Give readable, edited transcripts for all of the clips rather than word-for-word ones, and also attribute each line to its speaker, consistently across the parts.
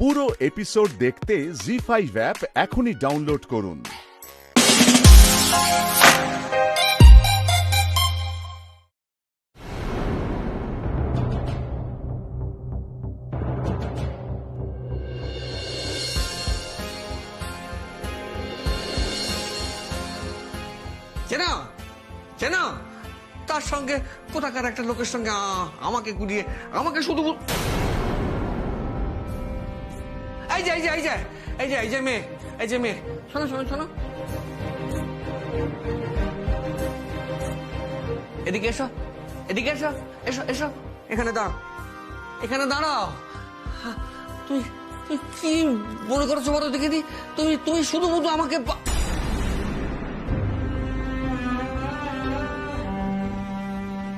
Speaker 1: পুরো এপিসোড দেখতে জি5 অ্যাপ এখনই ডাউনলোড করুন।
Speaker 2: চেনা চেনা তার সঙ্গে কোথাকার একটা লোকের সঙ্গে আমাকে গুলিয়ে আমাকে শুধু এই যে মেয়ে শোনো এদিকে এসো এসো এখানে দাঁড়াও তুই কি মনে করছো বলো দেখে দি তুমি শুধু আমাকে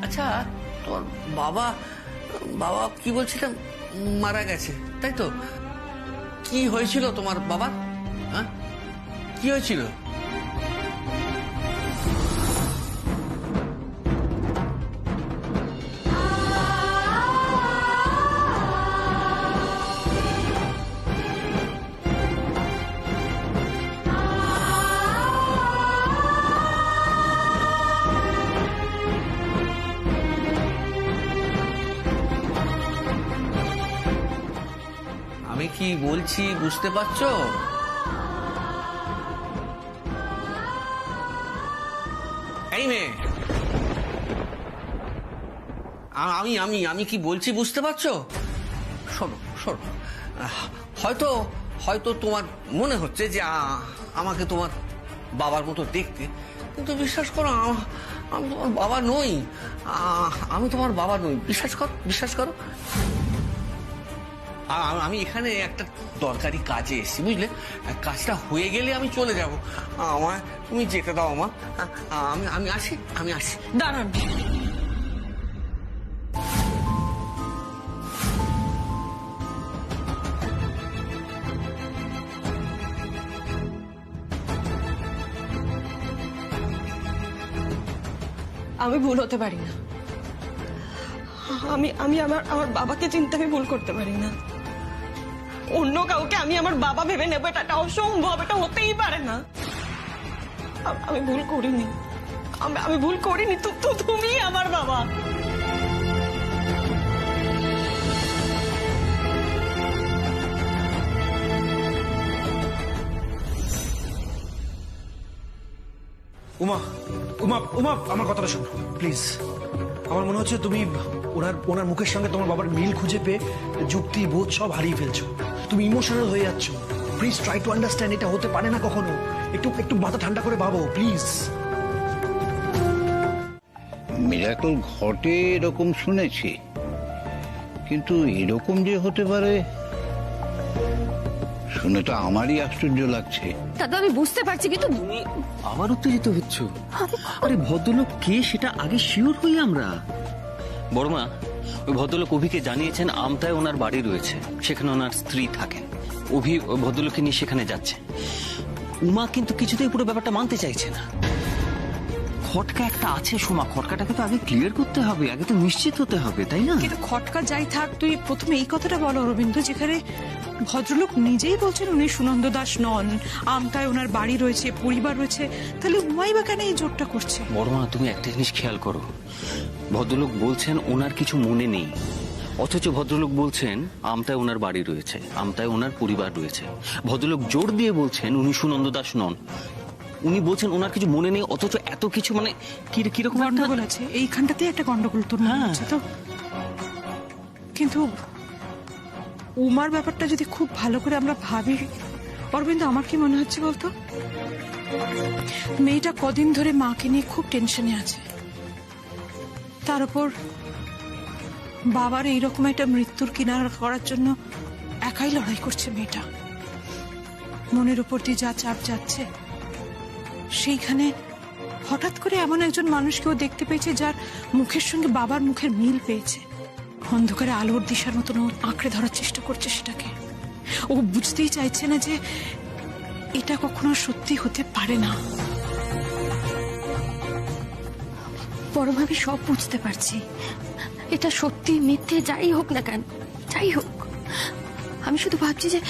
Speaker 2: আচ্ছা তোমার বাবা কি বলছিলাম মারা গেছে তাই তো? কি হয়েছিল তোমার বাবার? হ্যাঁ কি হয়েছিল? আমি কি বলছি বুঝতে পারছো? এই মেয়ে আমি কি বলছি বুঝতে পারছো? শোনো হয়তো তোমার মনে হচ্ছে যে আমাকে তোমার বাবার মতো দেখতে, কিন্তু বিশ্বাস করো আমি তোমার বাবা নই। আমি তোমার বাবা নই, বিশ্বাস করো। আমি এখানে একটা দরকারি কাজে এসেছি, বুঝলে? কাজটা হয়ে গেলে আমি চলে যাব। আমায় তুমি যেতে দাও মা। আমি আসি।
Speaker 3: দাঁড়ান, আমি ভুল হতে পারি না। আমি আমার বাবাকে চিনতে আমি ভুল করতে পারি না। অন্য কাউকে আমি আমার বাবা ভেবে নেবো, এটা অসম্ভব, এটা হতেই পারে না। আমি ভুল করিনি, আমি ভুল করিনি। তুমি আমার বাবা।
Speaker 4: উমা উমা উমা আমার কথাটা শোনো প্লিজ। আমার মনে হচ্ছে তুমি ওনার মুখের সঙ্গে তোমার বাবার মিল খুঁজে পেয়ে যুক্তি বোধ সব হারিয়ে ফেলছো। তুমি ইমোশনাল হয়ে যাচ্ছ। প্লিজ ট্রাই টু আন্ডারস্ট্যান্ড, এটা হতে পারে না কখনো। একটু মাথা ঠান্ডা করে ভাবো প্লিজ।
Speaker 5: মিরাকল ঘটে এরকম শুনেছি, কিন্তু এরকম যে হতে পারে শুনে তো আমারই আশ্চর্য লাগছে।
Speaker 6: দাদা আমি বুঝতে পারছি, কিন্তু
Speaker 7: তুমি আবার উত্তেজিত হচ্ছ। আরে ভদ্রলোক কে সেটা আগে শিওর হই আমরা। বড়মা, ওই ভদ্রলোক অভিকে জানিয়েছেন আমতায় ওনার বাড়ি রয়েছে, সেখানে ওনার স্ত্রী থাকেন। অভি ওই ভদ্রলোককে নিয়ে সেখানে যাচ্ছে। উমা কিন্তু কিছুতেই পুরো ব্যাপারটা মানতে চাইছে না। খটকা একটা আছে সোমা, খটকাটাকে তো আগে ক্লিয়ার করতে হবে, আগে তো নিশ্চিত হতে হবে, তাই না?
Speaker 3: কিন্তু খটকা যাই থাক, তুই প্রথমে এই কথাটা বলো অরবিন্দ, যেখানে ভদ্রলোক নিজেই বলছেন উনি সুনন্দ দাস নন, আমতায় ওনার বাড়ি রয়েছে, পরিবার রয়েছে, তাহলে উমাই বা কেন এই জোরটা করছে?
Speaker 7: বড়মা তুমি একটা জিনিস খেয়াল করো, ভদ্রলোক বলছেন ওনার কিছু মনে নেই, অথচ ভদ্রলোক বলছেন আমতায় ওনার বাড়ি রয়েছে, আমতায় ওনার পরিবার রয়েছে। ভদ্রলোক জোর দিয়ে বলছেন উনি সুনন্দ দাস নন, উনি বলছেন ওনার কিছু মনে নেই, অথচ এত কিছু, মানে কিরকম
Speaker 3: গন্ডগোল আছে এইখানটাতে, একটা গন্ডগোল তোর মনে হচ্ছে তো? কিন্তু উমার ব্যাপারটা যদি খুব ভালো করে আমরা ভাবি অরবিন্দ, আমার কি মনে হচ্ছে বলতো, মেয়েটা কদিন ধরে মাকে নিয়ে খুব টেনশনে আছে। তার উপর বাবার এইরকম একটা মৃত্যুর কিনারা করার জন্য একাই লড়াই করছে মেয়েটা। মনের উপর দিয়ে যা চাপ যাচ্ছে, সেইখানে হঠাৎ করে এমন একজন মানুষকেও দেখতে পেয়েছে যার মুখের সঙ্গে বাবার মুখের মিল পেয়েছে। অন্ধকারে আলোর দিশার মতন আঁকড়ে ধরার চেষ্টা করছে সেটাকে। ও বুঝতেই চাইছে না যে এটা কখনো সত্যি হতে পারে না।
Speaker 6: বড় ভাবি সব বুঝতে পারছি, এটা সত্যি মিথ্যে যাই হোক না কেন, যাই হোক আমি শুধু ভাবছি যে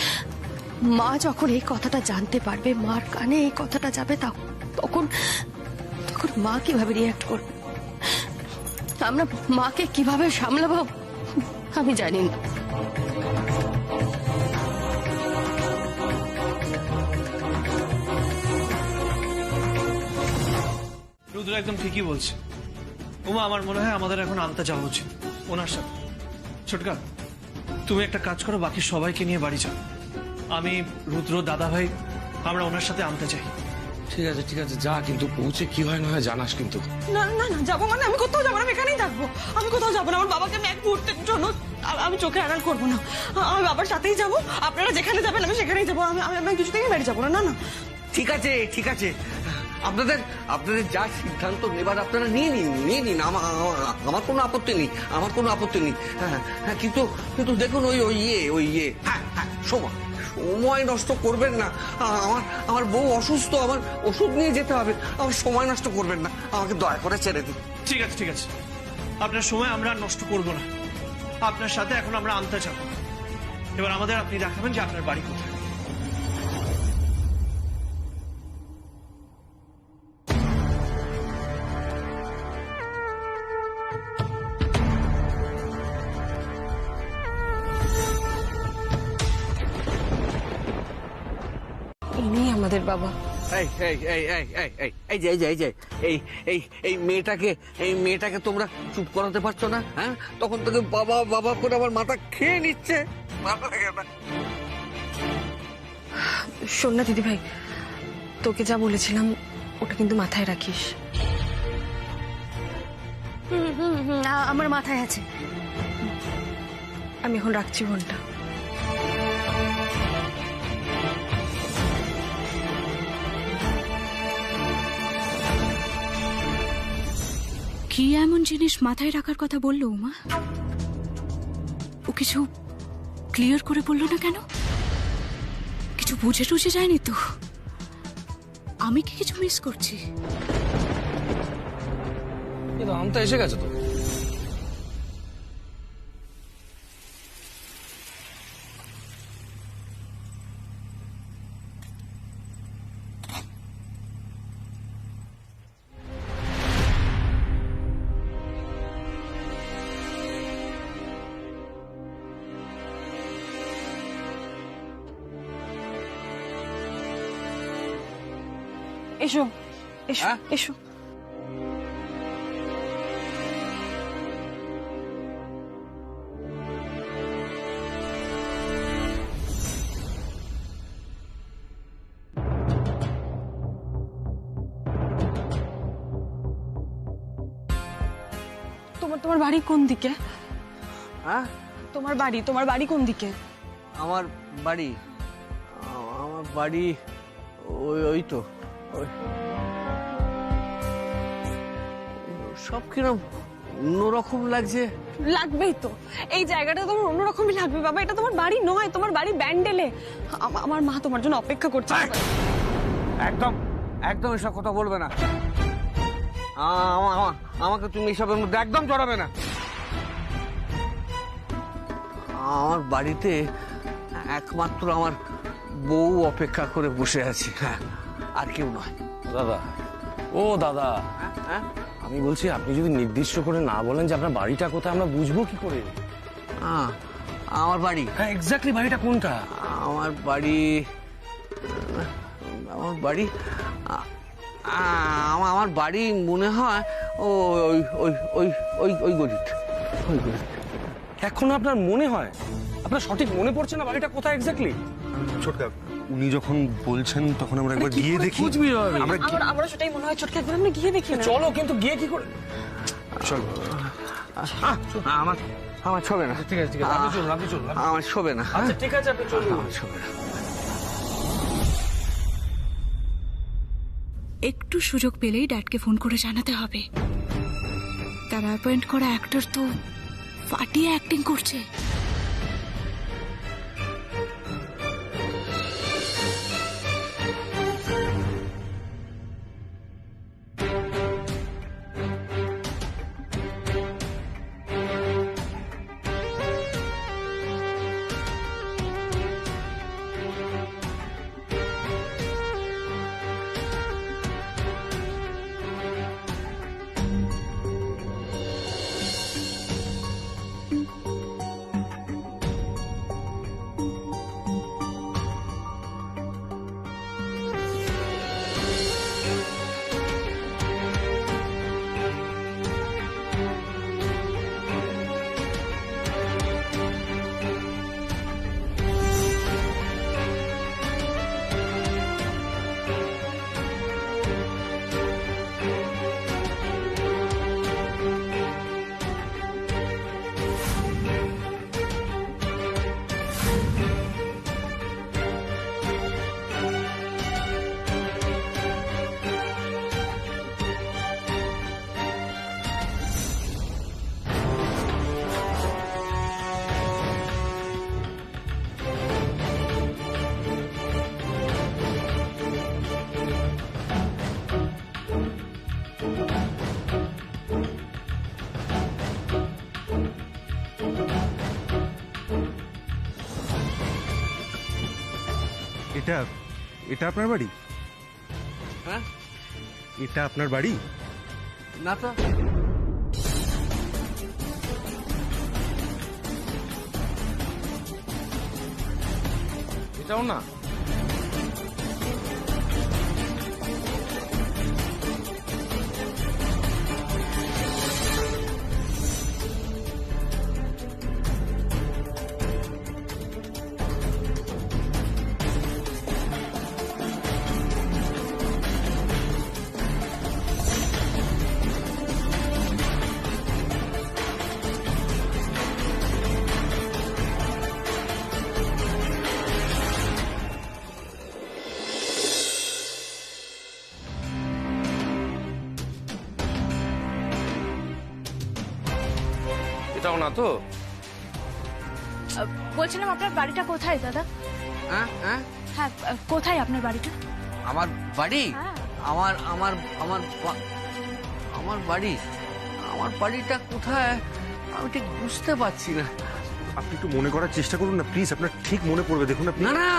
Speaker 6: মা যখন এই কথাটা জানতে পারবে, মার কানে এই কথাটা যাবে, তখন তখন মা কিভাবে রিয়াক্ট করবে, আমরা মাকে কিভাবে সামলাবো আমি জানি না।
Speaker 4: রুদ্র একদম ঠিকই বলছে। উমা, আমার মনে হয় আমাদের এখন আনতে যাওয়া উচিত ওনার সাথে। ছোটকা, তুমি একটা কাজ করো, বাকি সবাইকে নিয়ে বাড়ি যাও। আমি, রুদ্র, দাদা ভাই, আমরা ওনার সাথে আনতে চাই।
Speaker 8: ঠিক আছে যা, কিন্তু পৌঁছে কি হয় না হয় জানাস কিন্তু।
Speaker 9: না না না, যাবো মানে আমি কোথাও যাবো না, আমি এখানেই থাকবো। আমি কোথাও যাবো না, আমার বাবাকে আমি এক মুহূর্তের জন্য আমি চোখে আড়াল করবো না। আমি বাবার সাথেই যাবো, আপনারা যেখানে যাবেন আমি সেখানেই যাবো। আমি কিছুতেই বাড়ি যাবো না। না না,
Speaker 2: ঠিক আছে, আপনাদের আপনাদের যা সিদ্ধান্ত নেবার আপনারা নিয়ে নিন। আমার কোনো আপত্তি নেই, হ্যাঁ, কিন্তু দেখুন ওই ইয়ে হ্যাঁ, সময় নষ্ট করবেন না। আমার বউ অসুস্থ, আমার ওষুধ নিয়ে যেতে হবে, আমার সময় নষ্ট করবেন না, আমাকে দয়া করে ছেড়ে দিন।
Speaker 4: ঠিক আছে, আপনার সময় আমরা আর নষ্ট করবো না। আপনার সাথে এখন আমরা আনতে যাবো। এবার আমাদের আপনি দেখাবেন যে আপনার বাড়ি কোথায়।
Speaker 9: ইনি আমাদের বাবা।
Speaker 2: এই মেয়েটাকে তোমরা চুপ করাতে পারছো না? হ্যাঁ, তখন থেকে বাবা করে আমার মাথা খেয়ে নিচ্ছে।
Speaker 9: শোন না দিদি ভাই, তোকে যা বলেছিলাম ওটা কিন্তু মাথায় রাখিস।
Speaker 6: আমার মাথায় আছে।
Speaker 9: আমি এখন রাখছি ফোনটা।
Speaker 6: কি এমন জিনিস মাথায় রাখার কথা বললো উমা? ও কিছু ক্লিয়ার করে বললো না কেন? কিছু বুঝে টুঝে যায়নি তো? আমি কি কিছু মিস করছি?
Speaker 8: আমটা এসে গেছে তো।
Speaker 9: এসো এসো এসো। তোমার বাড়ি কোন দিকে?
Speaker 2: হ্যাঁ,
Speaker 9: তোমার বাড়ি কোন দিকে?
Speaker 2: আমার বাড়ি ওই তো সব কিরম অন্যরকম লাগছে।
Speaker 9: লাগবেই তো, এই জায়গাটা তোমার অন্যরকমই লাগবে বাবা। এটা তোমার বাড়ি নয়, তোমার বাড়ি ব্যান্ডেলে। আমার মা তোমার জন্য অপেক্ষা করছে।
Speaker 2: একদম এসব কথা বলবে না। আমাকে তুমি এসবের মধ্যে একদম জড়াবে না। আমার বাড়িতে একমাত্র আমার বউ অপেক্ষা করে বসে আছে, হ্যাঁ, আর কেউ নয়।
Speaker 8: দাদা,
Speaker 2: হ্যাঁ,
Speaker 8: আমি বলছি আপনি যদি নির্দিষ্ট করে না বলেন যে আপনার বাড়িটা কোথায়, আমরা বুঝবো কি করে?
Speaker 2: আমার বাড়ি,
Speaker 8: হ্যাঁ এক্স্যাক্টলি বাড়িটা কোনটা?
Speaker 2: আমার বাড়ি আমার বাড়ি মনে হয় ওই ওই ওই ওই ওই গলিতে।
Speaker 8: এখনো আপনার মনে হয়? আপনার সঠিক মনে পড়ছে না বাড়িটা কোথায় এক্স্যাক্টলি?
Speaker 10: ছোটকা, উনি যখন বলছেন তখন আমরা একবার গিয়ে দেখি।
Speaker 9: আমরা সেটাই মনে হয়। ছোটকা, একবার আমরা গিয়ে দেখি না?
Speaker 8: চলো, কিন্তু গিয়ে কি করে?
Speaker 10: চল,
Speaker 2: আমার ছবে না।
Speaker 8: ঠিক আছে আপনি চলুন।
Speaker 2: আমার ছবে না।
Speaker 8: আচ্ছা ঠিক আছে, আপনি চলুন।
Speaker 2: আমার ছবে না।
Speaker 6: একটু সুযোগ পেলেই ড্যাডকে ফোন করে জানাতে হবে। তার অ্যাপয়েন্ট করা অ্যাক্টর তো ফাটিয়ে অ্যাক্টিং করছে।
Speaker 10: এটা এটা আপনার বাড়ি?
Speaker 2: হ্যাঁ,
Speaker 10: এটা আপনার বাড়ি?
Speaker 2: না তো।
Speaker 8: এটাও না। এটাও না তো।
Speaker 6: বলছিলাম আপনার বাড়িটা কোথায় দাদা?
Speaker 2: হ্যাঁ হ্যাঁ,
Speaker 6: হ্যাঁ, কোথায় আপনার বাড়িটা?
Speaker 2: আমার বাড়ি?
Speaker 6: হ্যাঁ।
Speaker 2: আমার আমার আমার আমার বাড়ি, আমার বাড়িটা কোথায় আমি ঠিক বুঝতে পারছি না।
Speaker 10: আপনি একটু মনে করার চেষ্টা করুন না প্লিজ, আপনার ঠিক মনে পড়বে। দেখুন আপনি।
Speaker 2: না না,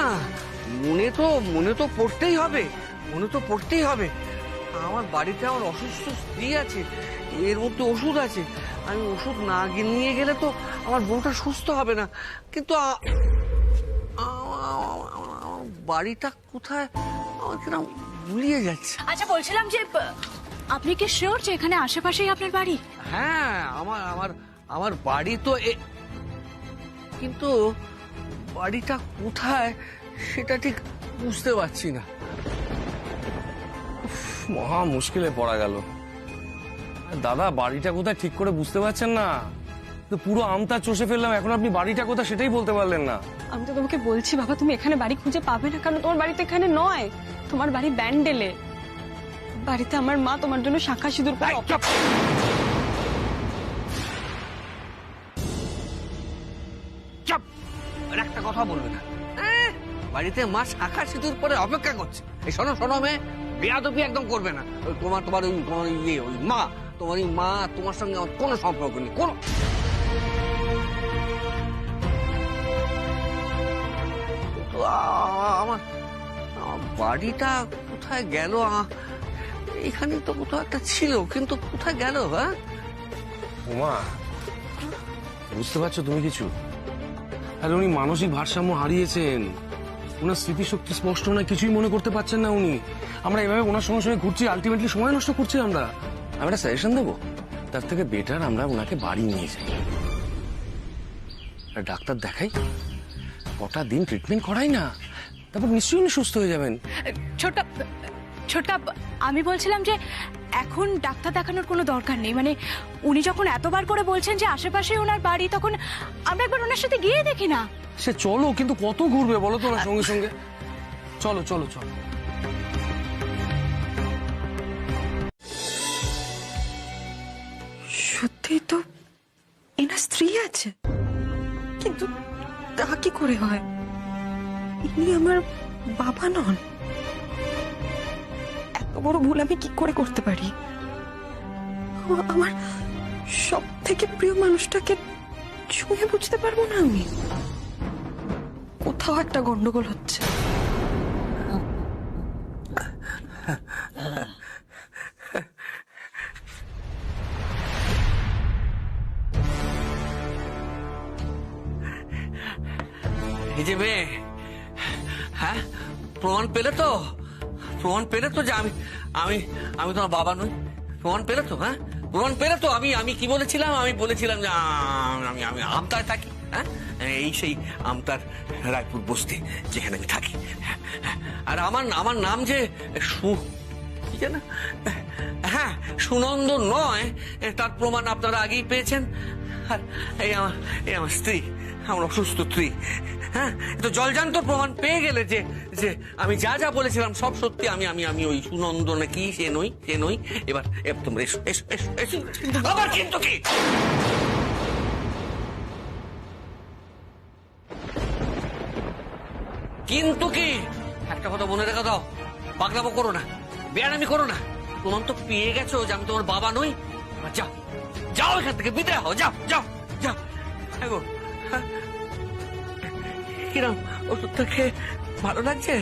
Speaker 2: মনে তো পড়তেই হবে, মনে তো পড়তেই হবে। আমার বাড়িতে আমার অসুস্থ স্ত্রী আছে, এর মধ্যে ওষুধ আছে। আমি ওষুধ না নিয়ে গেলে তো আমার বউটা সুস্থ হবে না। কিন্তু আমার বাড়িটা কোথায় আমার কিরম ভুলিয়ে যাচ্ছে।
Speaker 6: আচ্ছা, বলছিলাম যে আপনি কি শিওর যে এখানে আশেপাশেই আপনার বাড়ি?
Speaker 2: হ্যাঁ, আমার আমার আমার বাড়ি তো কিন্তু বাড়িটা কোথায় সেটা ঠিক বুঝতে পারছি না।
Speaker 8: মহা মুশকিলে পড়া গেল। দাদা, বাড়িটা কোথায় ঠিক করে বুঝতে পারছেন না তো পুরো আমটা চষে ফেললাম, এখন আপনি বাড়িটা কোথায় সেটাই বলতে পারলেন না।
Speaker 9: আমি তো তোমাকে বলছি বাবা, তুমি এখানে বাড়ি খুঁজে পাবে না, কারণ তোমার বাড়ি তো এখানে নয়, তোমার বাড়ি ব্যান্ডেলে। বাড়িতে আমার মা তোমার জন্য শাঁখা সিঁদুর পরে
Speaker 2: চুপ, আর একটা কথা বলবে না। বাড়িতে মা শাখা সিঁদুর পরে অপেক্ষা করছে। এই শোনো শোনো, মেয়ে বেয়াদবি একদম করবে না। তোমার তোমার ওই তোমার ওই মা, তোমার এই মা, তোমার সঙ্গে আমার কোনো সম্পর্ক নেই, কোনো। আমার বাড়িটা কোথায় গেল? এখানে তো কোথাও একটা ছিল, কিন্তু কোথায় গেল? হ্যাঁ
Speaker 8: উমা, বুঝতে পারছো তুমি কিছু? আরে উনি মানসিক ভারসাম্য হারিয়েছেন, ওনার স্মৃতিশক্তি স্পষ্ট নয়, কিছুই মনে করতে পারছেন না উনি। আমরা এভাবে ওনার সঙ্গে সঙ্গে ঘুরছি, আলটিমেটলি সময় নষ্ট করছি আমরা। আমি একটা সাজেশন দেবো, তার থেকে বেটার আমরা ওনাকে বাড়ি নিয়ে যাই, আর ডাক্তার দেখাই, কটা দিন ট্রিটমেন্ট করাই না, তারপর নিশ্চয়ই উনি সুস্থ হয়ে যাবেন।
Speaker 6: ছোটকা, আমি বলছিলাম যে এখন ডাক্তার দেখানোর কোনো দরকার নেই। মানে উনি যখন এতবার করে বলছেন যে আশেপাশে ওনার বাড়ি, তখন আমরা একবার ওনার সাথে গিয়ে দেখি না?
Speaker 8: সে চলো, কিন্তু কত ঘুরবে বলো তো ওনার সঙ্গে সঙ্গে? চলো চলো চলো।
Speaker 3: সত্যি তো এনার স্ত্রী আছে, কিন্তু তা কি করে হয়? ইনি আমার বাবা নন। এত বড় ভুল আমি কি করে করতে পারি? আমার সব থেকে প্রিয় মানুষটাকে ছুঁয়ে বুঝতে পারবো না আমি? কোথাও একটা গন্ডগোল হচ্ছে।
Speaker 2: এই যে মেয়ে, হ্যাঁ প্রমাণ পেলে তো? প্রমাণ পেলে তো যে আমি আমি আমি তোমার বাবা নই? প্রমাণ পেলে তো? হ্যাঁ, প্রমাণ পেলে তো? আমি কি বলেছিলাম? আমি বলেছিলাম যে আমি আমি আমতায় থাকি। হ্যাঁ, এই সেই আমতার রায়পুর বস্তি যেখানে আমি থাকি। আর আমার নাম যে কি যেন, হ্যাঁ সুনন্দ নয়, তার প্রমাণ আপনারা আগেই পেয়েছেন। আর এই আমার স্ত্রী, আমার অসুস্থ স্ত্রী। হ্যাঁ, তো জলজান্ত প্রমাণ পেয়ে গেলে যে যে আমি যা যা বলেছিলাম সব সত্যি। আমি ওই সুনন্দ নাকি সে নই। এবার তোমরা এসো এসো এসো এসো। আবার কিন্তু কি? কিন্তু কি? একটা কথা মনে রেখে দাও, পাগলামো করো না, বেয়ানামি করো না। প্রমাণ তো পেয়ে গেছো যে আমি তোমার বাবা নই। যাও যাও এখান থেকে, বিদায় হও, যাও যাও যাও। কিরম ওষুধটা খেয়ে ভালো লাগছে?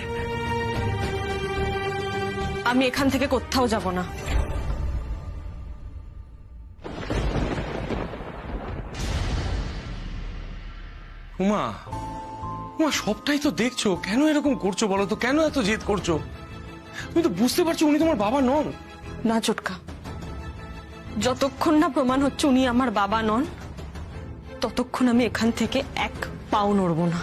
Speaker 9: আমি এখান থেকে কোথাও যাব না।
Speaker 8: উমা, উমা সবটাই তো দেখছো, কেন এরকম করছো বলো তো? কেন এত জেদ করছো? তুমি তো বুঝতে পারছো উনি তোমার বাবা নন।
Speaker 9: না চোটকা, যতক্ষণ না প্রমাণ হচ্ছে উনি আমার বাবা নন, ততক্ষণ আমি এখান থেকে এক পাও নড়ব না।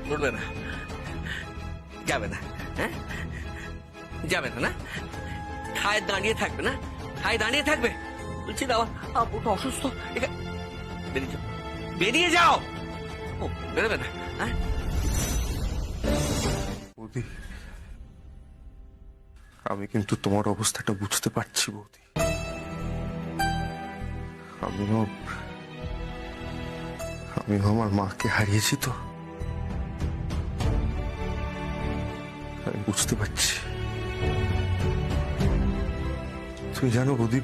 Speaker 2: নড়বে না? যাবে না? হ্যাঁ, যাবে না? না ঠায় দাঁড়িয়ে থাকবে? না ঠায় দাঁড়িয়ে থাকবে? বলছি না আমার আব্বুটা অসুস্থ, বেরিয়ে যাও, বেরিয়ে যাও। ও বেরোবে না? হ্যাঁ,
Speaker 10: বৌদি, আমি কিন্তু তোমার অবস্থাটা বুঝতে পারছি বৌদি। আমিও আমার মাকে হারিয়েছি তো, আমি বুঝতে পারছি। তুমি জানো বৌদি,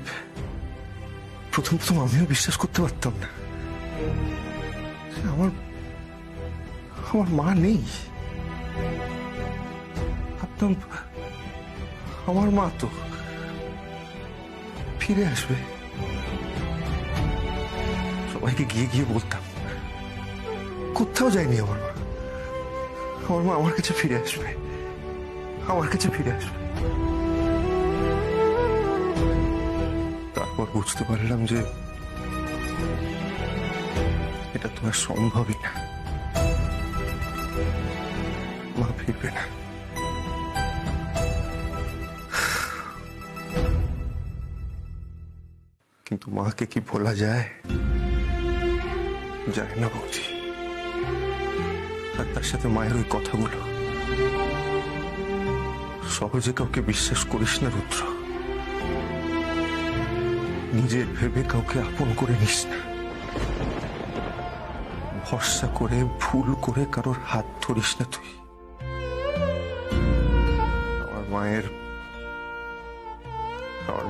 Speaker 10: প্রথম আমিও বিশ্বাস করতে পারতাম না আমার মা নেই। ভাবতাম আমার মা তো ফিরে আসবে, সবাইকে গিয়ে গিয়ে বলতাম কোথাও যায়নি আমার মা আমার কাছে ফিরে আসবে, আমার কাছে ফিরে আসবে। তারপর বুঝতে পারলাম যে এটা তো আর সম্ভবই না, মা ফিরবে না। কিন্তু মাকে কি ভোলা যায়? যায় না বৌদি। আর তার সাথে মায়ের ওই কথাগুলো, সহজে কাউকে বিশ্বাস করিস না রুদ্র, নিজের ভেবে কাউকে আপন করে নিস না, ভরসা করে ভুল করে কারোর হাত ধরিস না তুই। আমার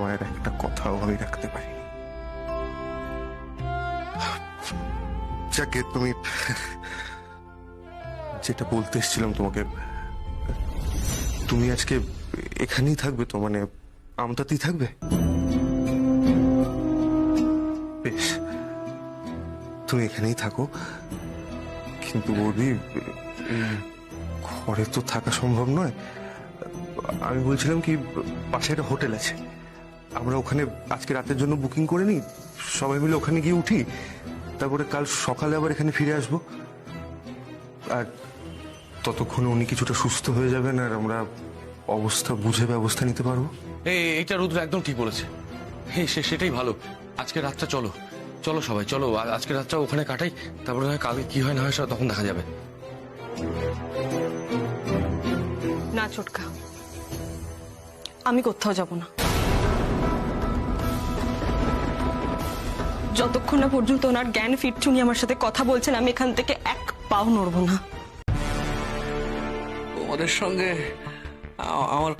Speaker 10: মায়ের একটা কথাও আমি রাখতে পারি। যাকে তুমি যেটা বলতে এসেছিলাম তোমাকে, তুমি আজকে এখানেই থাকবে তো? মানে আমতাতেই থাকবে? বেশ, তুমি এখানেই থাকো। কিন্তু বৌদি, ঘরে তো থাকা সম্ভব নয়। আমি বলছিলাম কি, পাশে একটা হোটেল আছে, আমরা ওখানে আজকে রাতের জন্য বুকিং করে নিই, সবাই মিলে ওখানে গিয়ে উঠি, তারপরে কাল সকালে আবার এখানে ফিরে আসবো। আর ততক্ষণে উনি কিছুটা সুস্থ হয়ে যাবেন, আর আমরা অবস্থা বুঝে ব্যবস্থা নিতে পারবো।
Speaker 8: এইটা রুদ্র একদম ঠিক বলেছে। সেটাই ভালো। আজকে রাতটা চলো, চলো সবাই চলো, আজকে রাতটা ওখানে কাটাই, তারপরে কালকে কি হয় না হয় তখন দেখা যাবে।
Speaker 9: না ছোটকা, আমি কোথাও যাব না। যতক্ষণ না পর্যন্ত ওনার জ্ঞান ফিরছে, উনি আমার সাথে কথা বলছেন, আমি এখান থেকে এক পাও নড়ব না।
Speaker 2: তোমাদের সঙ্গে আমার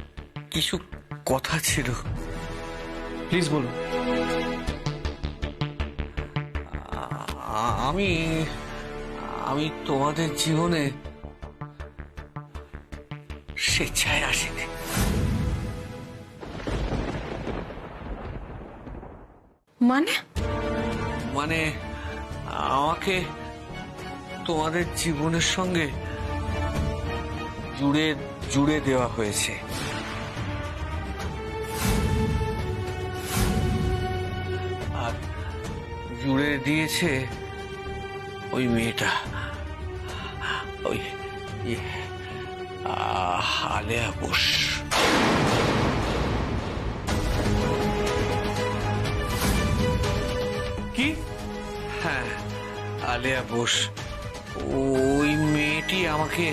Speaker 2: কিছু কথা ছিল।
Speaker 8: প্লিজ বলো।
Speaker 2: আমি তোমাদের জীবনে স্বেচ্ছায় আসিনি। মানে আমাকে তোমাদের জীবনের সঙ্গে জুড়ে দেওয়া হয়েছে। আর জুড়ে দিয়েছে ওই মেয়েটা, ওই আলেয়া বোস।
Speaker 8: কি?
Speaker 2: হ্যাঁ, আলেয়া বোস। ওই মেয়েটি আমাকে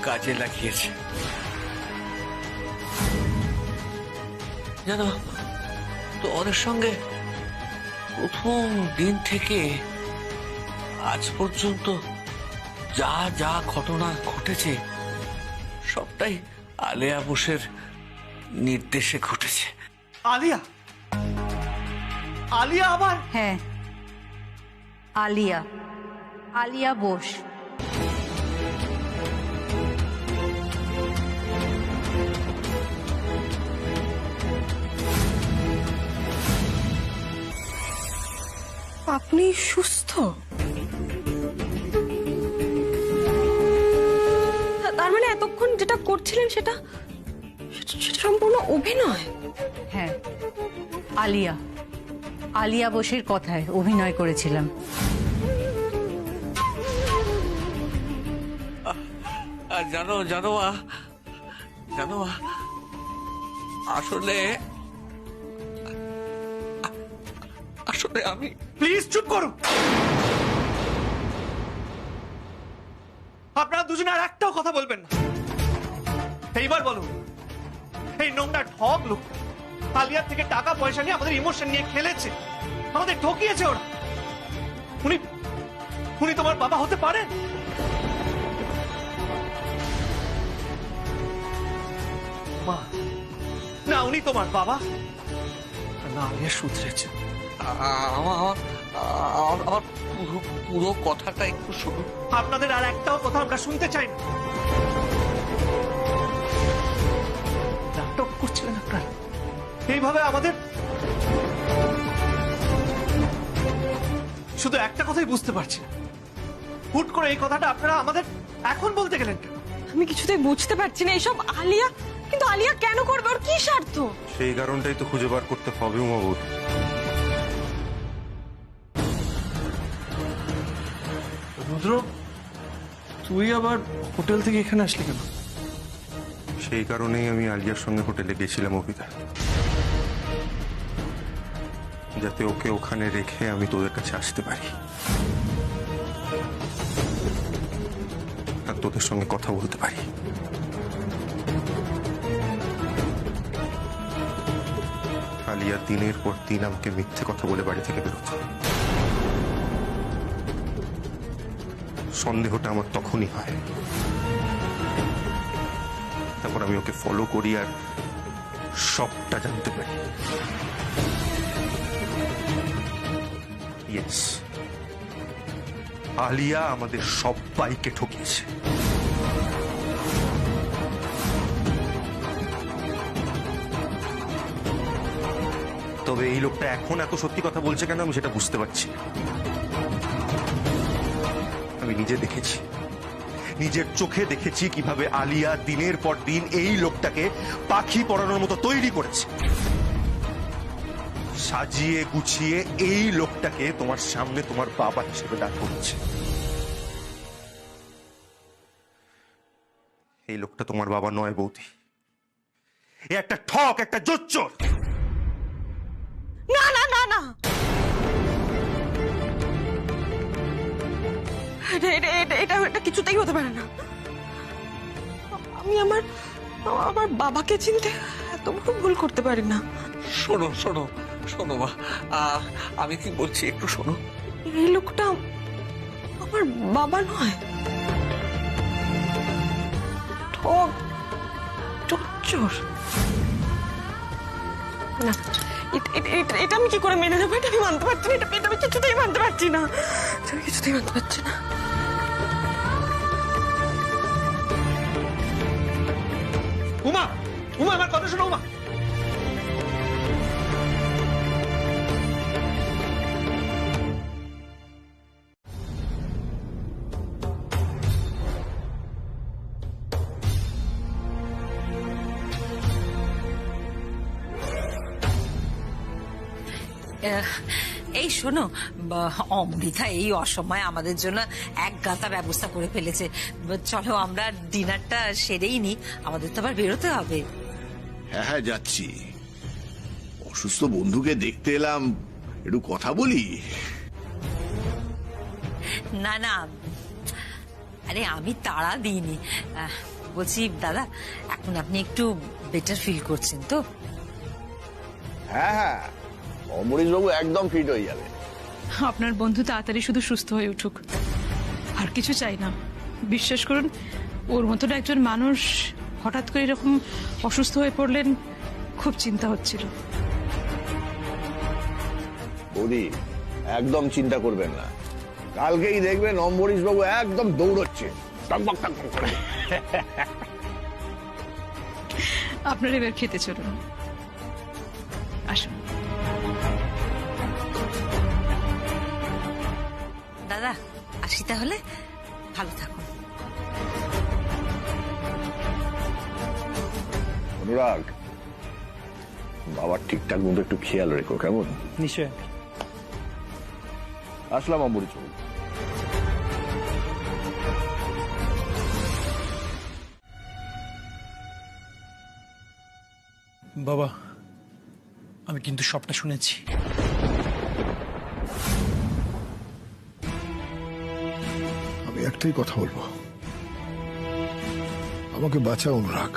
Speaker 2: কাজে লাগিয়েছে। জানো, তোমাদের সঙ্গে প্রথম দিন থেকে আজ পর্যন্ত যা যা ঘটনা ঘটেছে সবটাই আলেয়া বোসের নির্দেশে ঘটেছে।
Speaker 11: আলিয়া আবার?
Speaker 12: হ্যাঁ,
Speaker 11: আলিয়া, আলিয়া বোস।
Speaker 9: আপনি সুস্থ? তার মানে এতক্ষণ যেটা করছিলেন সেটা সম্পূর্ণ অভিনয়?
Speaker 11: হ্যাঁ, আলিয়া, আলিয়া বোসের কথায় অভিনয় করেছিলাম।
Speaker 2: আর জানো আসলে আসলে আমি
Speaker 4: প্লিজ চুপ করুন। আপনারা দুজনে আর একটাও কথা বলবেন না। এইবার বলুন, এই নোংরা ঠক লোক আলিয়ার থেকে টাকা পয়সা নিয়ে আমাদের ইমোশন নিয়ে খেলেছে, আমাদের ঠকিয়েছে ওরা। উনি তোমার বাবা হতে পারেন? মা, না উনি তোমার বাবা না আলিয়া শুধরেছে।
Speaker 2: আমার পুরো কথাটা একটু শুনুন।
Speaker 4: আপনাদের আর একটাও কথা আমরা শুনতে চাই না। নাটক করছিলেন আপনারা এইভাবে আমাদের। শুধু একটা কথাই বুঝতে পারছি না, হুট করে এই কথাটা আপনারা আমাদের এখন বলতে গেলেন কেন?
Speaker 9: আমি কিছুতেই বুঝতে পারছি না এসব। আলিয়া, কিন্তু আলিয়া কেন করবে? ওর কি স্বার্থ?
Speaker 10: সেই কারণটাই তো খুঁজে বার করতে হবে উমাবতী।
Speaker 4: রুদ্র, তুই আবার হোটেল থেকে এখানে আসলি কেন?
Speaker 10: সেই কারণেই আমি আলিয়ার সঙ্গে হোটেলে গেছিলাম অভিদা, যাতে ওকে ওখানে রেখে আমি তোদের কাছে আসতে পারি আর তোদের সঙ্গে কথা বলতে পারি। আলিয়া দিনের পর দিন আমাকে মিথ্যে কথা বলে বাড়ি থেকে বেরোতো। সন্দেহটা আমার তখনই হয়, তারপর আমি ওকে ফলো করি আর সবটা জানতে পারি। ইয়েস, আলিয়া আমাদের সবাইকে ঠকিয়েছে। তবে এই লোকটা এখন এত সত্যি কথা বলছে কেন আমি সেটা বুঝতে পারছি না। আমি নিজে দেখেছি, নিজের চোখে দেখেছি কিভাবে আলিয়া দিনের পর দিন এই লোকটাকে পাখি পড়ানোর মতো তৈরি করেছে, সাজিয়ে গুছিয়ে এই লোকটাকে তোমার সামনে তোমার বাবা হিসেবে দাঁড় করেছে। এই লোকটা তোমার বাবা নয় বৌদি, এ একটা ঠক, একটা জোচ্চোর।
Speaker 9: না না না না, এটা কিছুতেই হতে পারে না। আমি আমার বাবাকে চিনতে এত বড় ভুল করতে পারি না।
Speaker 2: শোনো মা, আমি কি বলছি একটু শোনো।
Speaker 9: এই লোকটা আমার বাবা নয়, ঠক, চোর। না, এটা আমি কি করে মেনে নেবো? এটা আমি মানতে পারছি না, এটা আমি কিছুতেই মানতে পারছি না, আমি কিছুতেই মানতে পারছি না।
Speaker 4: উমা, উমা আমার কথা শোনো। উমা,
Speaker 11: এই শোনো, অমৃতা এই অসময়ে আমাদের জন্য এক গাতা ব্যবস্থা করে ফেলেছে। চলো আমরা ডিনারটা সেরেই নি, আমাদের তো আবার বেরোতে হবে।
Speaker 12: হ্যাঁ হ্যাঁ যাচ্ছি। অসুস্থ বন্ধুকে দেখতে এলাম, একটু কথা বলি।
Speaker 11: না না, আরে আমি তাড়া দিইনি। বলছি দাদা, এখন আপনি একটু বেটার ফিল করছেন তো?
Speaker 12: হ্যাঁ হ্যাঁ, অমরেশবাবু একদম ফিট হয়ে যাবে।
Speaker 3: আপনার বন্ধু তাড়াতাড়ি শুধু সুস্থ হয়ে উঠুক, আর কিছু চাই না। বিশ্বাস করুন, ওর মতন একজন মানুষ হঠাৎ করে এরকম অসুস্থ হয়ে পড়লেন, খুব চিন্তা হচ্ছিল।
Speaker 12: বৌদি একদম চিন্তা করবেন না, কালকেই দেখবেন অম্বরীশ বাবু একদম দৌড়চ্ছে টকবক টকবক করে।
Speaker 3: আপনারা এবার খেতে চলুন, আসুন।
Speaker 11: দাদা আসি তাহলে, ভালো থাকুন।
Speaker 12: অনুরাগ, বাবার ঠিকঠাক মতো একটু খেয়াল রেখো, কেমন?
Speaker 4: নিশ্চয়।
Speaker 12: আসলাম অম্বরীশ বাবু।
Speaker 4: বাবা, আমি কিন্তু সবটা শুনেছি।
Speaker 13: আমি একটাই কথা বলবো, আমাকে বাঁচা অনুরাগ,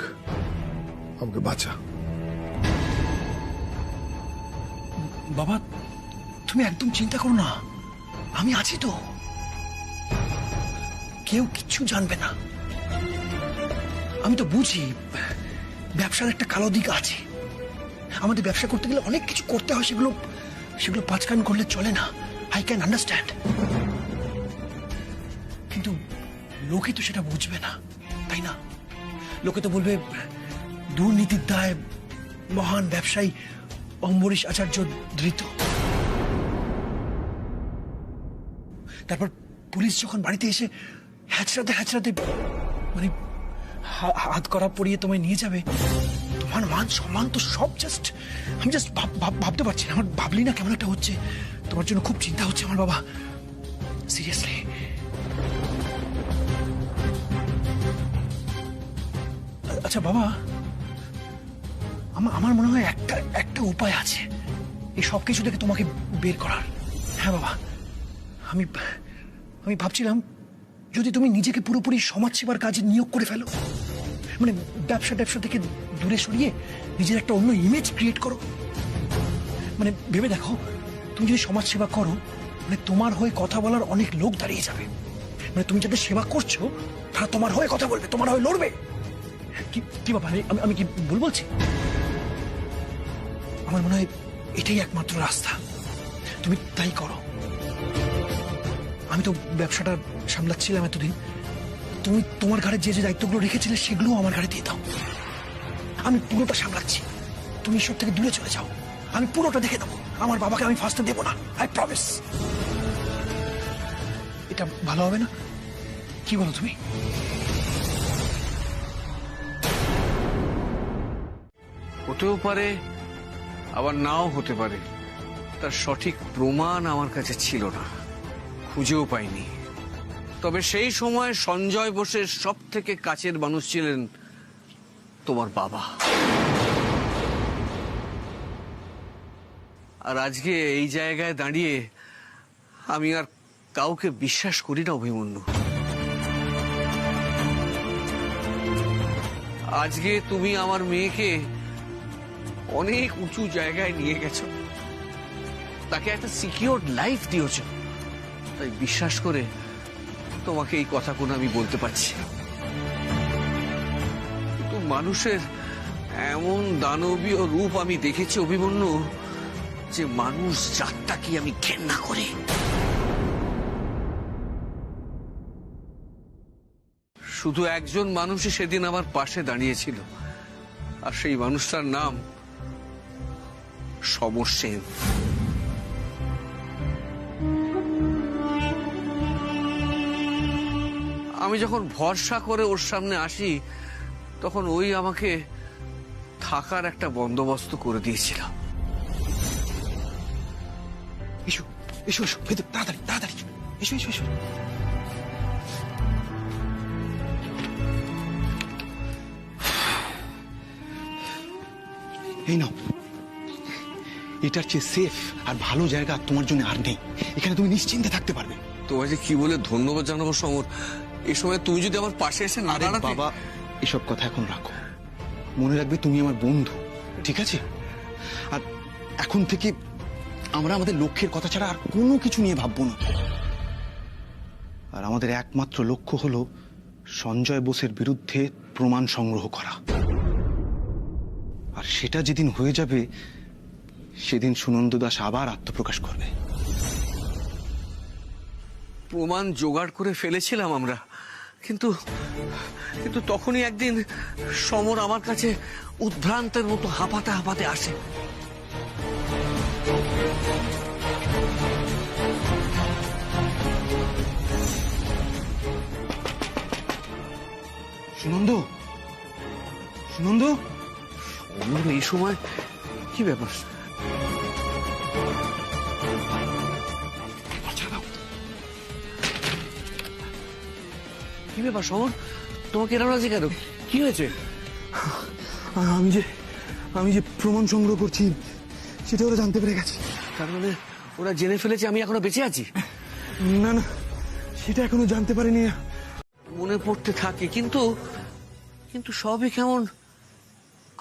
Speaker 13: আমাকে বাঁচা।
Speaker 4: বাবা, তুমি একদম চিন্তা করো না, আমি আছি তো। কেউ কিচ্ছু জানবে না। আমি তো বুঝি ব্যবসার একটা কালো দিক আছে। আমাদের ব্যবসা করতে গেলে অনেক কিছু করতে হয়, সেগুলো সেগুলো পাঁচকান করলে চলে না। I can understand. কিন্তু লোকে তো সেটা বুঝবে না, তাই না? লোকে তো বলবে দুর্নীতির দায় মহান ব্যবসায়ী অম্বরীশ আচার্য ধৃত। তারপর পুলিশ যখন বাড়িতে এসে হ্যাচড়াতে হ্যাচড়াতে মানে হাত করা পরিয়ে তোমায় নিয়ে যাবে, তোমার মান সম্মান তো সব জাস্ট, আমি জাস্ট ভাবতে পারছি না। আমার ভাবলি না কেমন একটা হচ্ছে। তোমার জন্য খুব চিন্তা হচ্ছে আমার বাবা, সিরিয়াসলি। আচ্ছা বাবা, আমার মনে হয় একটা উপায় আছে এই সব কিছু থেকে তোমাকে বের করার। হ্যাঁ বাবা, আমি ভাবছিলাম যদি তুমি নিজেকে পুরোপুরি সমাজসেবার কাজে নিয়োগ করে ফেলো, মানে ব্যবসা থেকে দূরে সরিয়ে নিজের একটা অন্য ইমেজ ক্রিয়েট করো। মানে ভেবে দেখো, তুমি যদি সমাজসেবা করো, মানে তোমার হয়ে কথা বলার অনেক লোক দাঁড়িয়ে যাবে। মানে তুমি যাদের সেবা করছো তারা তোমার হয়ে কথা বলবে, তোমার হয়ে লড়বে। কি বাবা, আমি কি ভুল বলছি? আমার মনে হয় এটাই একমাত্র রাস্তা। তুমি তাই করো। আমি তো ব্যবসাটা সামলাচ্ছিলাম এতদিন, তুমি তোমার ঘাড়ে যে যে দায়িত্বগুলো রেখেছিলে সেগুলো আমার ঘাড়ে দিয়ে দাও। আমি পুরোটা সামলাচ্ছি, তুমি সব থেকে দূরে চলে যাও, আমি পুরোটা দেখে দেবো। আমার বাবাকে আমি ফার্স্টে দেবো না, আই প্রমিস। এটা ভালো হবে না? কি বলো তুমি?
Speaker 2: হতেও পারে, আবার নাও হতে পারে। তার সঠিক প্রমাণ আমার কাছে ছিল না, খুঁজেও পাইনি। তবে সেই সময় সঞ্জয় বোসের সব থেকে কাছের মানুষ ছিলেন তোমার বাবা। আর আজকে এই জায়গায় দাঁড়িয়ে আমি আর কাউকে বিশ্বাস করি না অভিমন্যু। আজকে তুমি আমার মেয়েকে অনেক উঁচু জায়গায় নিয়ে গেছো, তাকে একটা সিকিউর লাইফ দিয়েছ, তাই বিশ্বাস করে তোমাকে এই কথাগুলো আমি বলতে পারছি। কিন্তু মানুষের এমন দানবীয় রূপ আমি দেখেছি অভিমন্যু, যে মানুষ জাতটাকে আমি ঘেন্না করি। শুধু একজন মানুষই সেদিন আমার পাশে দাঁড়িয়েছিল, আর সেই মানুষটার নাম সমর সেন। আমি যখন ভরসা করে ওর সামনে আসি, তখন ওই আমাকে থাকার একটা বন্দোবস্ত করে দিয়েছিল।
Speaker 4: এসো এসো এসো, ভেতর তাড়াতাড়ি তাড়াতাড়ি এসো এসো এসো।
Speaker 14: এই নাও, এটার চেয়ে সেফ আর ভালো জায়গা তোমার জন্য আর নেই। এখানে তুমি নিশ্চিন্তে থাকতে পারবে।
Speaker 2: তোমাকে কি বলে ধন্যবাদ জানাবো সমর। এই সময় তুমি যদি আমার পাশে এসে না দাঁড়াতে।
Speaker 14: বাবা, এসব কথা এখন রাখো। মনে রাখবে তুমি আমার বন্ধু, ঠিক আছে? আর এখন থেকে আমরা আমাদের লক্ষ্যের কথা ছাড়া আর কোনো কিছু নিয়ে ভাববো না। আর আমাদের একমাত্র লক্ষ্য হলো সঞ্জয় বোসের বিরুদ্ধে প্রমাণ সংগ্রহ করা। আর সেটা যেদিন হয়ে যাবে, সেদিন সুনন্দ দাস আবার আত্মপ্রকাশ করবে।
Speaker 2: প্রমাণ জোগাড় করে ফেলেছিলাম আমরা, কিন্তু কিন্তু তখনই একদিন সমর আমার কাছে উদ্ভ্রান্তের মতো হাঁপাতে হাঁপাতে আসে।
Speaker 4: সুনন্দ, সুনন্দ,
Speaker 2: অন্য এই সময় কি ব্যাপার? কি ব্যাপার সমর, তোমাকে এরকম আছে কেন? কি হয়েছে?
Speaker 14: আমি যে প্রমাণ সংগ্রহ করছি সেটা ওরা জানতে পেরে গেছে।
Speaker 2: তার মানে ওরা জেনে ফেলেছে আমি এখনো বেঁচে আছি?
Speaker 14: না না, সেটা এখনো জানতে পারিনি।
Speaker 2: মনে পড়তে থাকে, কিন্তু কিন্তু সবই কেমন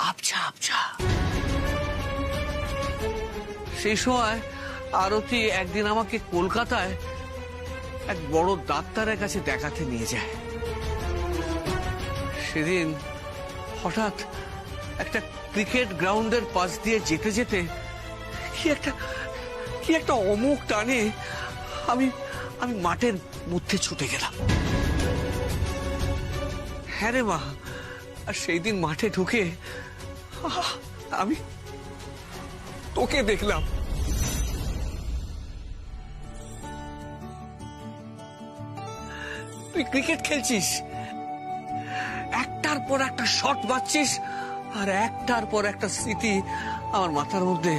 Speaker 2: আবছা আবছা। সেই সময় আরতি একদিন আমাকে কলকাতায় এক বড় ডাক্তারের কাছে দেখাতে নিয়ে যায়। সেদিন হঠাৎ একটা ক্রিকেট গ্রাউন্ডের পাশ দিয়ে যেতে যেতে কি একটা অমুক টানে আমি মাঠের মধ্যে ছুটে গেলাম। হ্যাঁ রে মা, আর সেই দিন মাঠে ঢুকে আমি তোকে দেখলাম। তুই ক্রিকেট খেলছিস, একটার পর একটা শট মারছিস, আর একটার পর একটা স্মৃতি আমার মাথার মধ্যে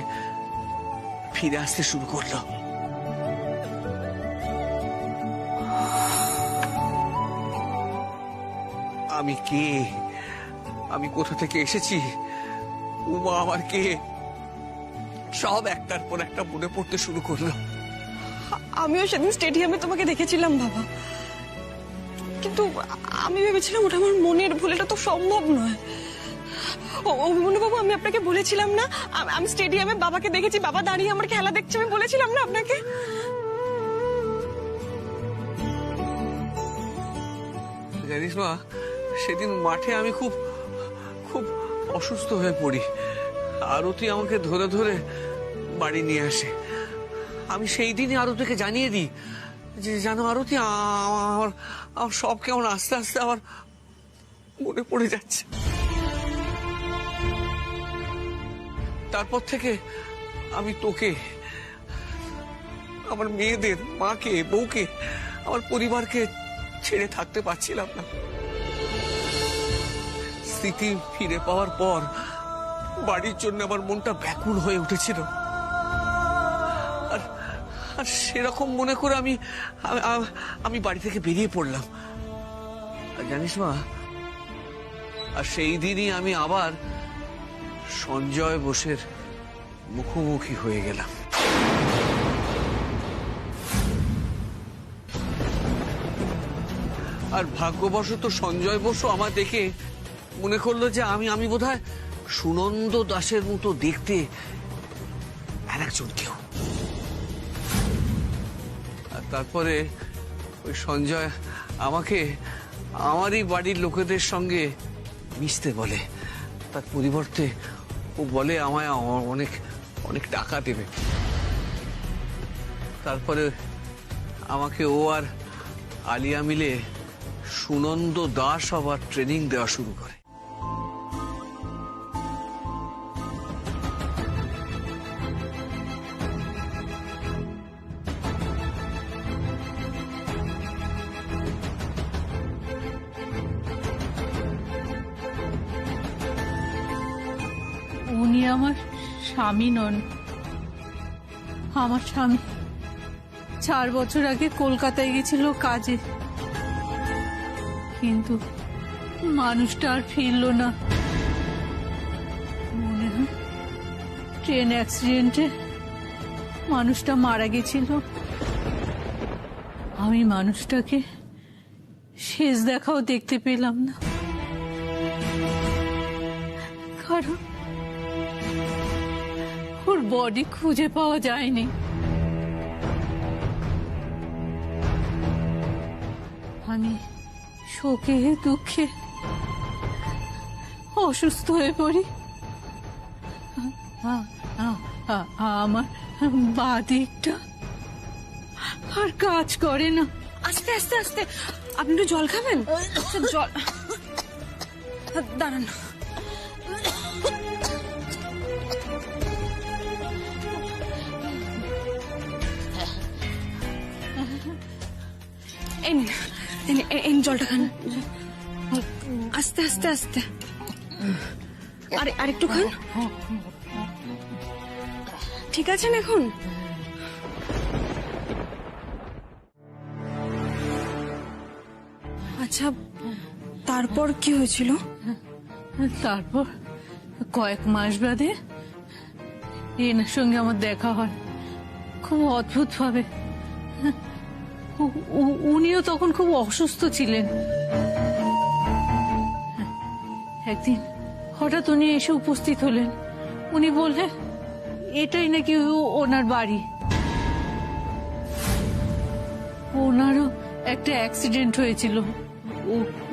Speaker 2: ফিরে আসতে শুরু করলো। আমি কে, আমি কোথা থেকে এসেছি, উমা আমার কে, সব একটার পর একটা মনে পড়তে শুরু করলো।
Speaker 9: আমিও সেদিন স্টেডিয়ামে তোমাকে দেখেছিলাম বাবা, কিন্তু আমি ভেবেছিলাম ওটা আমার মনের ভুল, এটা তো সম্ভব নয়। অভিমন্যু বাবু, আমি আপনাকে বলেছিলাম না আমি স্টেডিয়ামে বাবাকে দেখেছি, বাবা দাঁড়িয়ে আমার খেলা দেখছে, আমি বলেছিলাম না আপনাকে?
Speaker 2: জানিস মা, সেদিন মাঠে আমি খুব খুব অসুস্থ হয়ে পড়ি। আরতি আমাকে ধরে ধরে বাড়ি নিয়ে আসে। আমি সেই দিনই আরতিকে জানিয়ে দিই যে জানো আরতি, আমার সব কেমন আস্তে আস্তে আমার মনে পড়ে যাচ্ছে। তারপর থেকে আমি তোকে, আমার মেয়েদের, মাকে, বউকে, আমার পরিবারকে ছেড়ে থাকতে পারছিলাম না। স্মৃতি ফিরে পাওয়ার পর বাড়ির জন্য আমার মনটা ব্যাকুল হয়ে উঠেছিল, আর সেরকম মনে করে আমি বাড়ি থেকে বেরিয়ে পড়লাম। আর জানিস মা, আর সেই দিনই আমি আবার সঞ্জয় বোসের মুখোমুখি হয়ে গেলাম। আর ভাগ্যবশত সঞ্জয় বসু আমার দেখে মনে করলো যে আমি বোধহয় সুনন্দ দাসের মতো দেখতে আর একজন কেউ। আর তারপরে ওই সঞ্জয় আমাকে আমারই বাড়ির লোকেদের সঙ্গে মিশতে বলে, তার পরিবর্তে ও বলে আমায় অনেক অনেক টাকা দেবে। তারপরে আমাকে ও আর আলিয়া মিলে সুনন্দ দাস আবার ট্রেনিং দেওয়া শুরু করে।
Speaker 3: উনি আমার স্বামী নন, আমার স্বামী 4 বছর আগে কলকাতায় গেছিল কাজে, কিন্তু মানুষটা আর ফিরল না। মনে হয় ট্রেন অ্যাক্সিডেন্টে মানুষটা মারা গেছিল। আমি মানুষটাকে শেষ দেখাও দেখতে পেলাম না, কারণ ওর বডি খুঁজে পাওয়া যায়নি। আমি শোকে দুঃখে অসুস্থ হয়ে পড়ি। আমার বাঁ দিকটা আর কাজ করে না।
Speaker 9: আস্তে আস্তে আস্তে। আপনি একটু জল খাবেন? আচ্ছা, জল দাঁড়ান। এই নিন, এই জলটা খান। আস্তে আস্তে আস্তে। আর একটু খান। ঠিক আছেন এখন? আচ্ছা, তারপর কি হয়েছিল?
Speaker 15: তারপর কয়েক মাস বাদে এনার সঙ্গে আমার দেখা হয়, খুব অদ্ভুত ভাবে। উনিও তখন খুব অসুস্থ ছিলেন। একদিন হঠাৎ উনি এসে উপস্থিত হলেন। উনি বললেন এটাই নাকি ওনার বাড়ি। ওনারও একটা অ্যাক্সিডেন্ট হয়েছিল।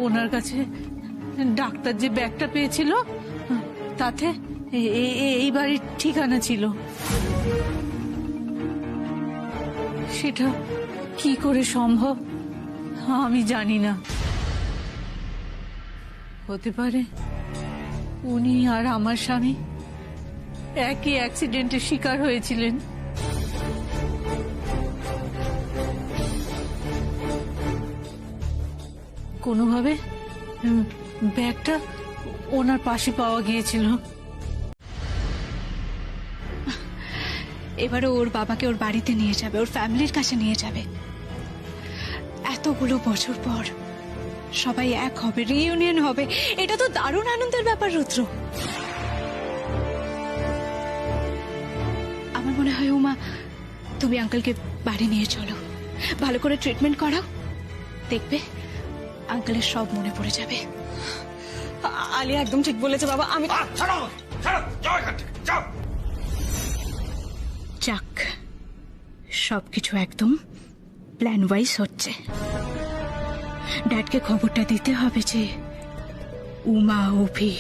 Speaker 15: ওনার কাছে ডাক্তার যে ব্যাগটা পেয়েছিল তাতে এই বাড়ির ঠিকানা ছিল। সেটা কি করে সম্ভব আমি জানি না। হতে পারে উনি আর আমার স্বামী একই অ্যাক্সিডেন্টের শিকার হয়েছিলেন। কোনোভাবে ব্যাগটা ওনার পাশে পাওয়া গিয়েছিল।
Speaker 6: এবারে ওর বাবাকে ওর বাড়িতে নিয়ে যাবে, ওর ফ্যামিলির কাছে নিয়ে যাবে। এতগুলো বছর পর সবাই এক হবে, রিইউনিয়ন হবে। এটা তো দারুণ আনন্দের ব্যাপার রুদ্র। আমার মনে হয় উমা, তুমি আঙ্কেলকে বাড়ি নিয়ে চলো, ভালো করে ট্রিটমেন্ট করাও, দেখবে আঙ্কেলের সব মনে পড়ে যাবে।
Speaker 9: আলিয়া একদম ঠিক বলেছে বাবা। আমি
Speaker 6: যাক, সবকিছু একদম প্ল্যান ওয়াইজ হচ্ছে। ড্যাডকে খবরটা দিতে হবে যে উমা অভি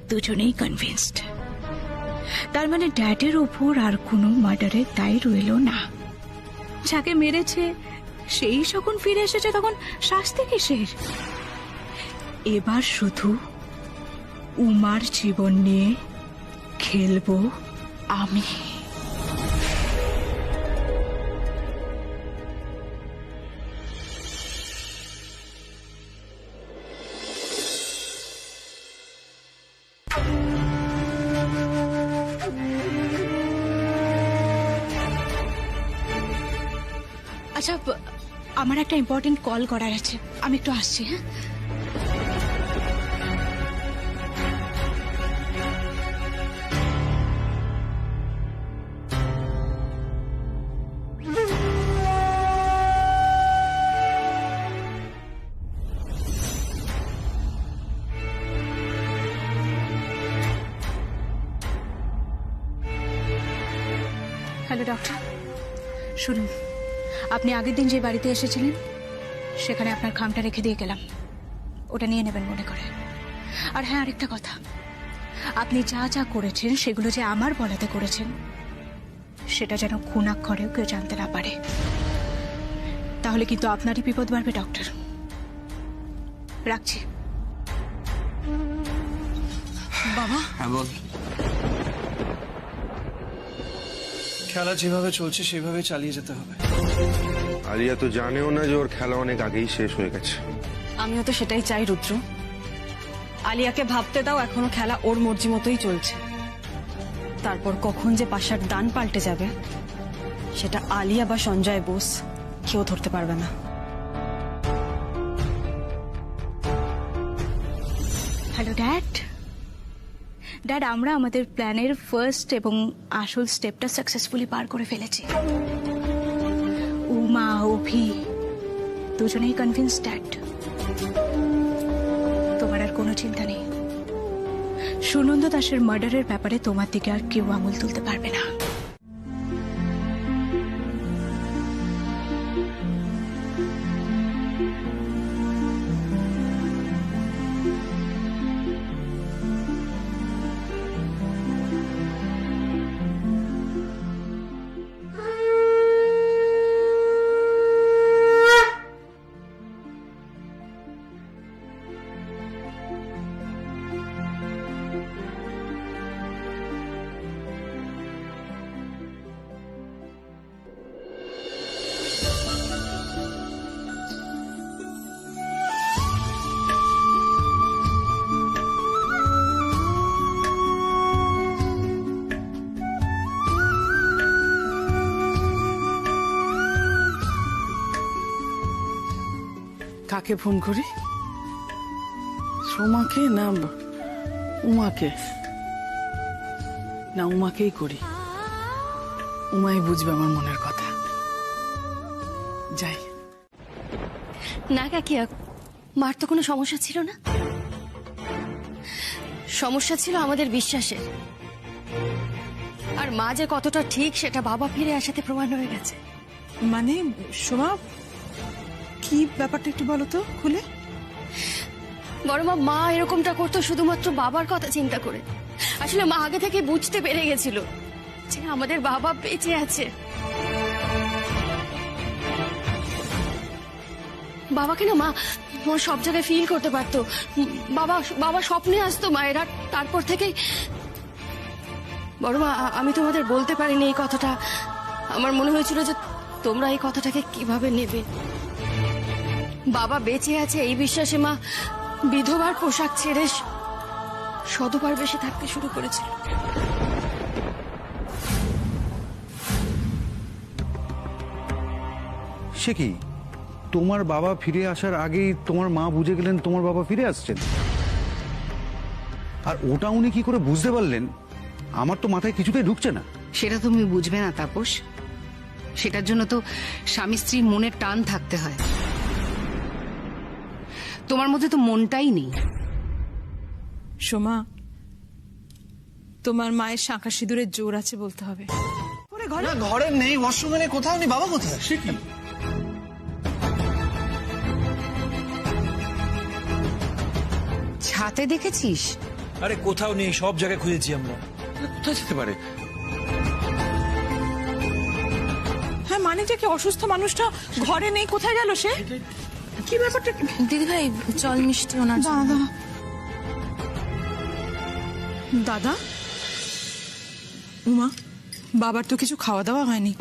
Speaker 6: দুজনেই কনভিন্সড। তার মানে ড্যাডের ওপর আর কোনো মার্ডারের দায় রইল না। যাকে মেরেছে সেই যখন ফিরে এসেছে তখন শাস্তি কিসের? এবার শুধু উমার জীবন নিয়ে খেলবো আমি। আচ্ছা, আমার একটা ইম্পর্টেন্ট কল করার আছে, আমি একটু আসছি। হ্যাঁ, হ্যালো ডক্টর, শুনুন, আপনি আগের দিন যে বাড়িতে এসেছিলেন সেখানে আপনার খামটা রেখে দিয়ে গেলাম, ওটা নিয়ে নেবেন মনে করে। আর হ্যাঁ, আরেকটা কথা, আপনি যা যা করেছেন সেগুলো যে আমার বলাতে করেছেন সেটা যেন খুনাক্ষরেও কেউ জানতে না পারে, তাহলে কিন্তু আপনারই বিপদ বাড়বে ডক্টর। রাখছি।
Speaker 9: বাবা।
Speaker 2: হ্যাঁ বল।
Speaker 4: খেলা যেভাবে চলছে সেভাবে চালিয়ে যেতে হবে।
Speaker 10: আলিয়া তো জানেও না যে ওর খেলা অনেক আগেই শেষ হয়ে গেছে।
Speaker 9: আমিও তো সেটাই চাই রুদ্র। আলিয়াকে ভাবতে দাও এখনো খেলা ওর মর্জি মতোই চলছে। তারপর কখন যে পাশার দান পাল্টে যাবে সেটা আলিয়া বা সঞ্জয় বোস কেউ ধরতে পারবে না।
Speaker 6: Hello dad. ড্যাড, আমরা আমাদের প্ল্যানের ফার্স্ট এবং আসল স্টেপটা সাকসেসফুলি পার করে ফেলেছি। উমা অভি দুজনেই কনভিন্স ড্যাড। তোমার আর কোনো চিন্তা নেই। সুনন্দ দাসের মার্ডারের ব্যাপারে তোমার দিকে আর কেউ আঙুল তুলতে পারবে না।
Speaker 16: কাকে ফোন করি? সোমাকে না উমাকে? না, উমাকেই করি। উমাই বুঝবে আমার মনের কথা। যাই।
Speaker 17: না কাকিয়া, মার তো কোনো সমস্যা ছিল না। সমস্যা ছিল আমাদের বিশ্বাসের। আর মা যে কতটা ঠিক সেটা বাবা ফিরে আসাতে প্রমাণ হয়ে গেছে।
Speaker 3: মানে সোমা, কি ব্যাপারটা একটু বলো তো খুলে।
Speaker 17: বড় মা এরকমটা করতো শুধুমাত্র বাবার কথা চিন্তা করে। আসলে মা আগে থেকে বুঝতে পেরে গেছিল যে আমাদের বাবা বেঁচে আছে। বাবাকে না মা সব জায়গায় ফিল করতে পারতো। বাবা স্বপ্নে আসতো মায়ের। আর তারপর থেকেই বড় মা, আমি তোমাদের বলতে পারিনি এই কথাটা। আমার মনে হয়েছিল যে তোমরা এই কথাটাকে কিভাবে নেবে। বাবা বেঁচে আছে এই বিশ্বাসে মা বিধবার পোশাক ছেড়ে সদবার বেশে থাকতে শুরু করেছিল।
Speaker 14: সে কি, তোমার বাবা ফিরে আসার আগেই তোমার মা বুঝে গেলেন তোমার বাবা ফিরে আসছেন? আর ওটা উনি কি করে বুঝতে পারলেন আমার তো মাথায় কিছুতেই ঢুকছে না।
Speaker 18: সেটা তুমি বুঝবে না তাপস। সেটার জন্য তো স্বামী স্ত্রীর মনের টান থাকতে হয়। তোমার মধ্যে তো মনটাই নেই।
Speaker 3: সোমা, তোমার মায়ের শাঁখা সিঁদুরের জোর আছে বলতে হবে।
Speaker 4: ঘরে নেই, ওয়াশরুমে নেই, কোথাও নেই। বাবা কোথায়? সে কি?
Speaker 18: ছাতে দেখেছিস?
Speaker 4: আরে কোথাও নেই, সব জায়গায় খুঁজেছি আমরা। কোথায় যেতে পারে?
Speaker 3: হ্যাঁ, মানে যে কি অসুস্থ মানুষটা ঘরে নেই, কোথায় গেল সে? কি ব্যাপারটা?
Speaker 9: দিদি ভাই, জল মিষ্টি ওনার
Speaker 3: দাদা, দাদা, উমা, বাবার তো কিছু খাওয়া দাওয়া হয়নি।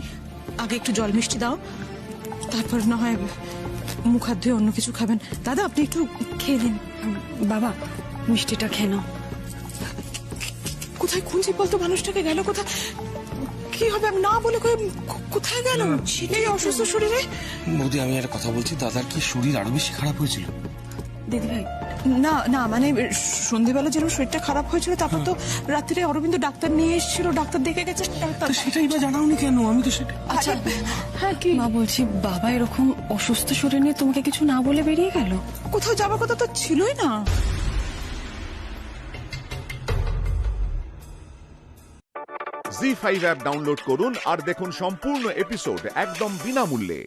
Speaker 3: আগে একটু জল মিষ্টি দাও, তারপর না হয় মুখ হাত ধুয়ে অন্য কিছু খাবেন। দাদা, আপনি একটু খেয়ে দিন।
Speaker 9: বাবা, মিষ্টিটা খেয়ে নাও।
Speaker 3: কোথায় খুঁজি বলতো মানুষটাকে? গেল কোথায়? কি হবে আমি না বলে কোথায় গেল এই অসুস্থ শরীরে?
Speaker 8: বৌদি, আমি একটা কথা বলছি, দাদার কি শরীর আরো বেশি খারাপ হয়েছিল?
Speaker 3: দিদি ভাই, না না, মানে সন্ধ্যেবেলা যেরকম শরীরটা খারাপ হয়েছিল, তারপর তো রাত্রে অরবিন্দ ডাক্তার নিয়ে এসেছিল, ডাক্তার দেখে গেছে।
Speaker 8: সেটাই বা জানাওনি কেন? আমি তো সেটা।
Speaker 9: আচ্ছা,
Speaker 3: হ্যাঁ, কি
Speaker 9: মা বলছি, বাবা এরকম অসুস্থ শরীর নিয়ে তোমাকে কিছু না বলে বেরিয়ে গেল?
Speaker 3: কোথাও যাবার কথা তো ছিলই না।
Speaker 1: জি5 অ্যাপ ডাউনলোড করুন আর দেখুন সম্পূর্ণ এপিসোড একদম বিনামূল্যে।